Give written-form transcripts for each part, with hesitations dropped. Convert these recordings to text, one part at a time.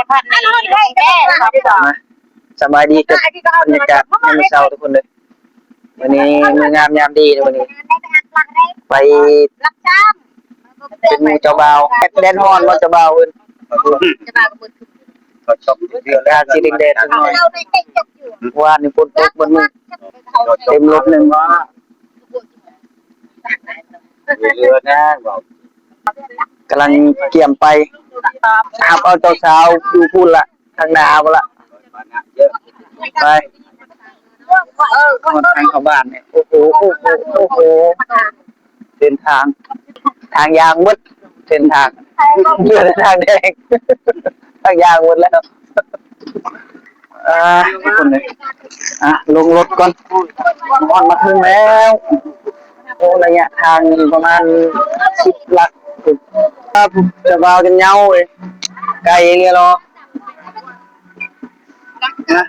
พันนี่แม่สบายดีกับบรรยากาศในเช้าทุกคนเลยวันนี้มืองามยามดีเลยวันนี้ไปเป็นเจ้าบ่าวแดนฮอนว่าเจ้าบ่าวเพิ่นก็ชอบเดือดร้อนสิแดงๆหน่อยว่านี่ฝนตกบนมือเต็มรถนึงเรือนะกำลังเกี่ยมไปหาเอาเจ้าสาวดูพูดละทางนาเอาละไปคนทางเข้าบ้านเนี่ยโอ้โหเส้นทางยางมืดเส้นทางเรือทางแดงทางยางมืดแล้วคนเลยลงรถก่อนมาถึงแล้วโอ้ระยะทางประมาณ10 หลักจะเบากันเงาเลยไกลเงี้ยรอนะ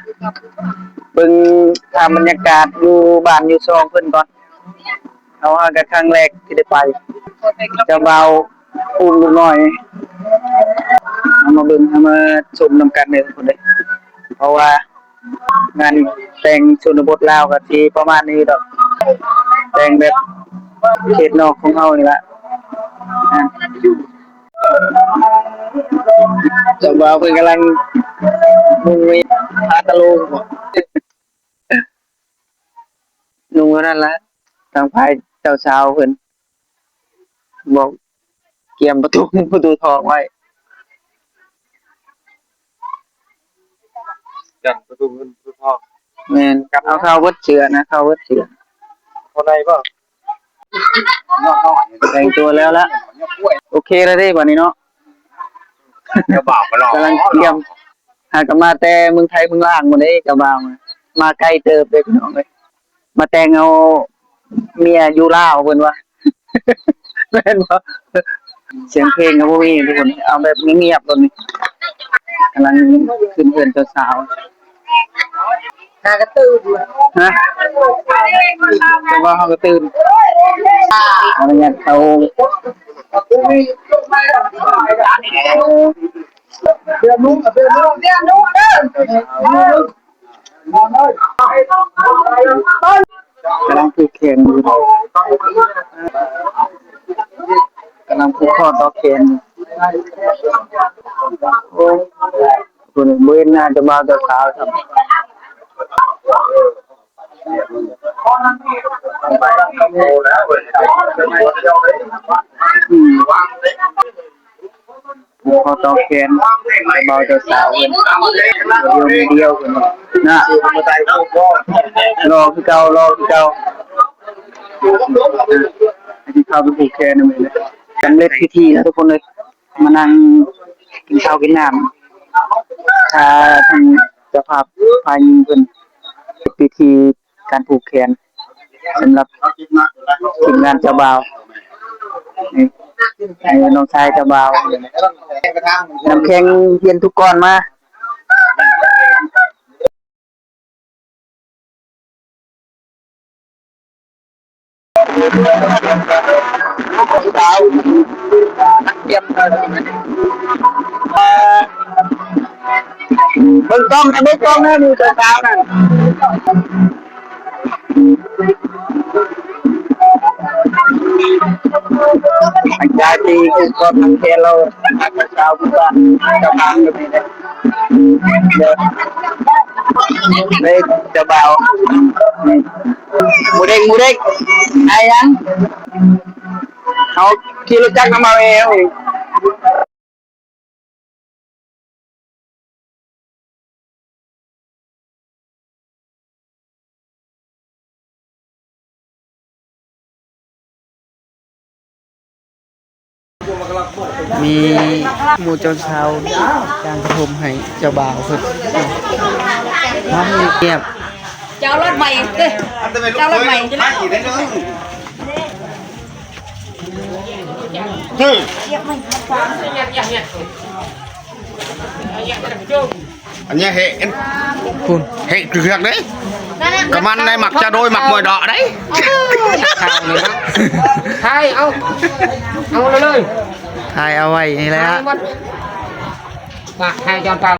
เบิ่งทำบรรยากาศอยู่บ้านอยู่ซองเพิ่นก่อนเอาว่ากันครั้งแรกที่ได้ไปจะเบาอุ้มลูกน้อยเอามาเบิ่งเอามาชมนำกันเลยคนเลยเพราะว่างานแต่งชนบทลาวกับที่ประมาณนี้ดอกแต่งแบบเขตนอกของเฮานี่แหละเจ้าบ่าวเพิ่นกำลังมุงมีพาตะลุงลุงนั่นละทางภายเจ้าสาวเพิ่นบอกเกียมประตูทองไว้จัดประตูเงินประตูทองแม่นเอาเข้าวัดเชือนะเข้าวัดเชือคนใดบ่แต่งตัวแล้วละโอเคแล้วเด้บัดนี้เนาะเจ้าบ่าวกำลังเตรียมหากมาแต่เมืองไทยเมืองล่างหมดเด้เจ้าบ่าวมาไกลเติบเลยพี่น้องเอ้ยมาแต่งเอาเมียอยู่ลาวเพิ่นว่าแม่นบ่เสียงเพลงก็บ่มีทุกคนเอาแบบเงียบๆตอนนี้กำลังขึ้นเพื่อนเจ้าสาวหากระตื่นฮะแต่ว่าหากระตื่นอะไรเงี้ยเขาเดือนนู้นเด้อกำลังผูกแขนอยู่กำลังผูกข้อต่อแขนโอ้คนเมื่อน่าจะมาแต่เช้าครับพอต่อแขนเบาจะสาวเดียวนะรอคือเก่ารอคือเก่าที่เข้าไปผูกแขนนั่นเองกันเล็ดพิธีนะทุกคนเลยมานั่งกินข้าวกินน้ำทางเจ้าภาพพายิงเป็นพิธีการผูกแขนสำหรับทีมงานเจ้าบ่าวนี่น้องชายเจ้าบ่าวน้ำแข็งเย็นทุกก้อนมาสาวเตรียมเบิ่งกล้องนะเบิ่งกล้องนะดูเจ้าสาวนั่นหลังจากที่คุณก็ทำเทเราเช้าคุณก็จะพังแบบนี้เลยเลยจะเบาหมูเด้งไอ้ยังเขาขี่รถจักรมาเองมีหมู่เจ้าสาวการกระทำให้เจ้าบ่าวสุดน้องเงียบเจ้ารถใหม่เจ้ารถใหม่อันนี้hệคุณhệ trực tiếp đấy cầm ăn đây mặc cha đôi mặc mồi đỏ đấy hai ông lên ơi ถ่ายเอาไว้นี่แหละ มาให้จอนตา